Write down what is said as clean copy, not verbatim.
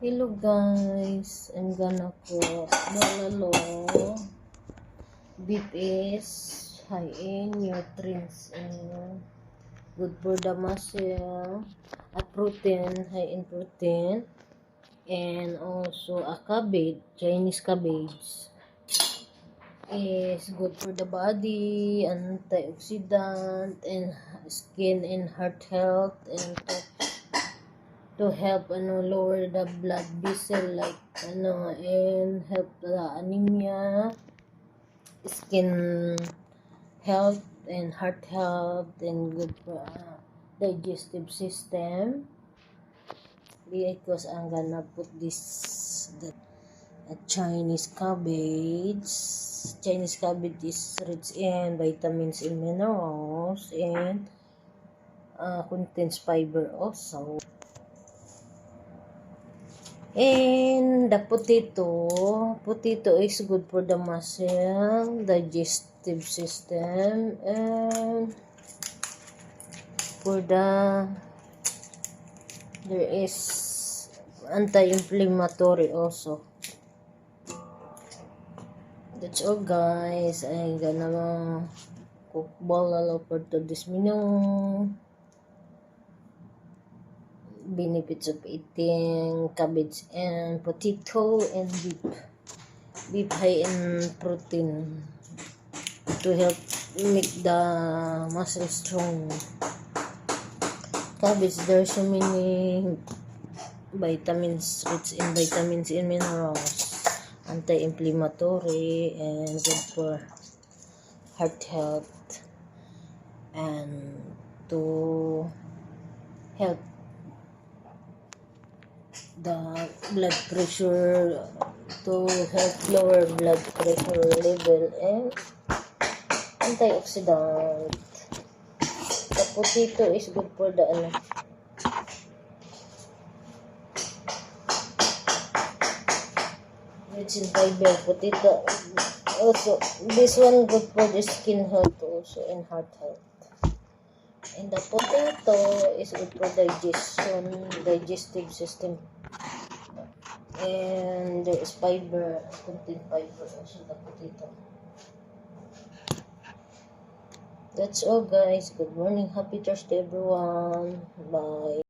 Hello guys, I'm gonna cook bulalo. Beef is high in nutrients and good for the muscle. A protein, high in protein. And also a cabbage, Chinese cabbage is good for the body, antioxidant and skin and heart health, and to help lower the blood vessel like and help the anemia, skin health and heart health, and good for digestive system. Because I'm gonna put the Chinese cabbage. Chinese cabbage is rich in vitamins and minerals and contains fiber also. And the potato is good for the muscle, digestive system, and for there is anti-inflammatory also. That's all guys. I'm gonna cook bulalo for today's menu. Benefits of eating cabbage and potato and beef. Beef high in protein to help make the muscle strong. Cabbage, there's so many vitamins, rich in vitamins and minerals, anti-inflammatory and good for heart health and to help the blood pressure, to help lower blood pressure level and antioxidant. The potato is good for the rich in fiber. Potato also, this one good for the skin health also and heart health. And the potato is good for digestive system. And there is fiber, contain fiber also the potato. That's all guys. Good morning. Happy Thursday everyone. Bye.